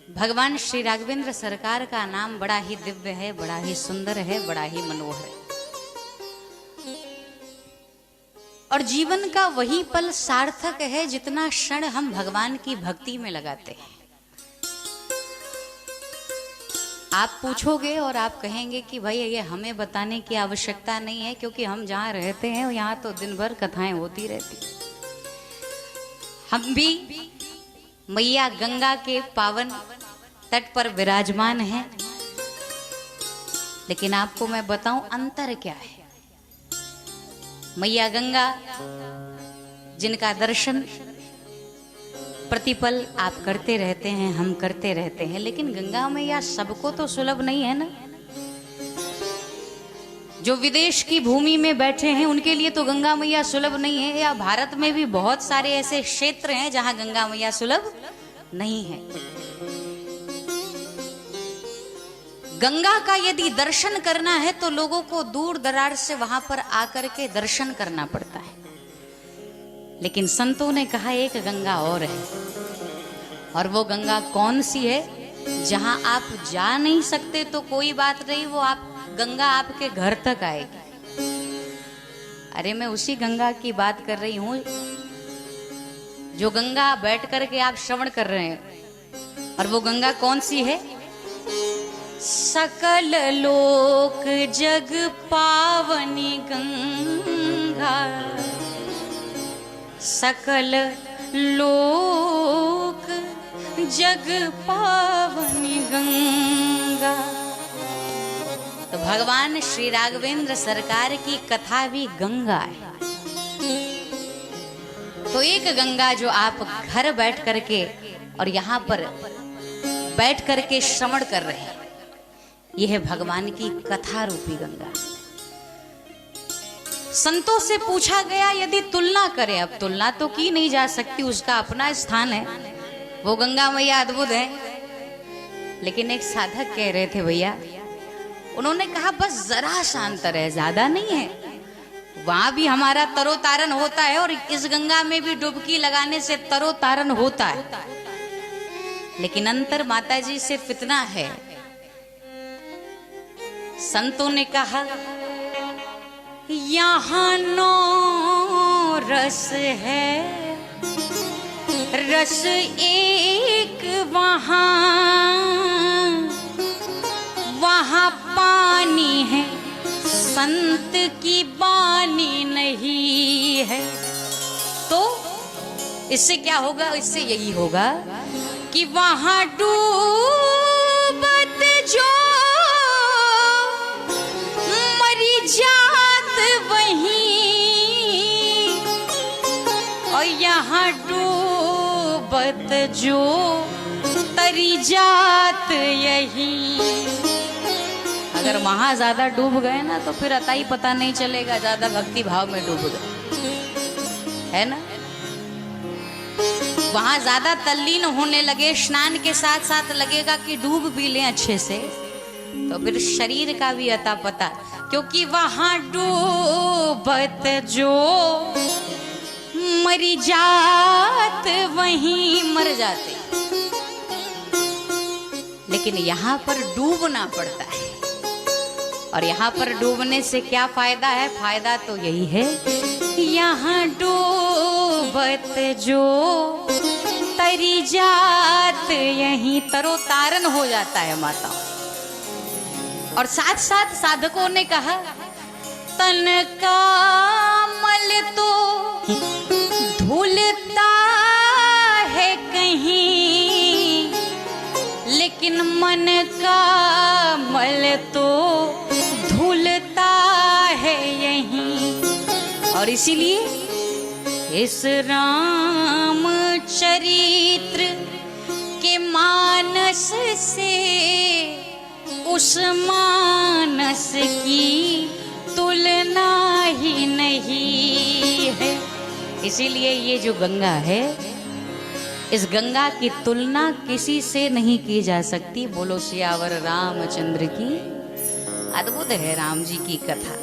भगवान श्री राघवेंद्र सरकार का नाम बड़ा ही दिव्य है, बड़ा ही सुंदर है, बड़ा ही मनोहर है। और जीवन का वही पल सार्थक है जितना क्षण हम भगवान की भक्ति में लगाते हैं। आप पूछोगे और आप कहेंगे कि भाई ये हमें बताने की आवश्यकता नहीं है, क्योंकि हम जहाँ रहते हैं यहाँ तो दिन भर कथाएं होती रहती। हम भी मैया गंगा के पावन तट पर विराजमान हैं, लेकिन आपको मैं बताऊं अंतर क्या है। मैया गंगा जिनका दर्शन प्रतिपल आप करते रहते हैं, हम करते रहते हैं, लेकिन गंगा मैया सबको तो सुलभ नहीं है ना। जो विदेश की भूमि में बैठे हैं उनके लिए तो गंगा मैया सुलभ नहीं है, या भारत में भी बहुत सारे ऐसे क्षेत्र हैं जहां गंगा मैया सुलभ नहीं है। गंगा का यदि दर्शन करना है तो लोगों को दूर दराज से वहां पर आकर के दर्शन करना पड़ता है, लेकिन संतों ने कहा एक गंगा और है। और वो गंगा कौन सी है? जहां आप जा नहीं सकते तो कोई बात नहीं, वो गंगा आपके घर तक आएगी। अरे मैं उसी गंगा की बात कर रही हूं जो गंगा बैठ करके आप श्रवण कर रहे हैं। और वो गंगा कौन सी है? सकल लोक जग पावनी गंगा, सकल लोक जग पावनी गंगा। तो भगवान श्री राघवेंद्र सरकार की कथा भी गंगा है। तो एक गंगा जो आप घर बैठ करके और यहाँ पर बैठ करके श्रवण कर रहे हैं, यह है भगवान की कथा रूपी गंगा। संतों से पूछा गया यदि तुलना करें, अब तुलना तो की नहीं जा सकती, उसका अपना स्थान है, वो गंगा मैया अद्भुत है। लेकिन एक साधक कह रहे थे भैया, उन्होंने कहा बस जरा सा अंतर है, ज्यादा नहीं है। वहां भी हमारा तरोतारण होता है और इस गंगा में भी डुबकी लगाने से तरोतारण होता है, लेकिन अंतर माता जी सिर्फ इतना है। संतों ने कहा यहाँ नो रस है, रस एक वहाँ पानी है, संत की बानी नहीं है। तो इससे क्या होगा? इससे यही होगा कि वहाँ डूबत जो मरी जात वहीं, और यहाँ डूबत जो तरी जात यही। अगर वहां ज्यादा डूब गए ना तो फिर अताई पता नहीं चलेगा, ज्यादा भक्ति भाव में डूब गए, है ना। वहां ज्यादा तल्लीन होने लगे, स्नान के साथ साथ लगेगा कि डूब भी लें अच्छे से, तो फिर शरीर का भी अता पता, क्योंकि वहां डूबत जो मरी जात वहीं मर जाते। लेकिन यहाँ पर डूबना पड़ता है, और यहाँ पर डूबने से क्या फायदा है? फायदा तो यही है, यहाँ डूबत जो तरी जात यहीं तरोतारण हो जाता है माता। और साथ साथ साधकों ने कहा तन का मल तो धुलता है कहीं, लेकिन मन का मल तो धुलता है यहीं। और इसीलिए इस राम चरित्र के मानस से उस मानस की तुलना ही नहीं है। इसीलिए ये जो गंगा है, इस गंगा की तुलना किसी से नहीं की जा सकती। बोलो सियावर रामचंद्र की। अद्भुत है राम जी की कथा।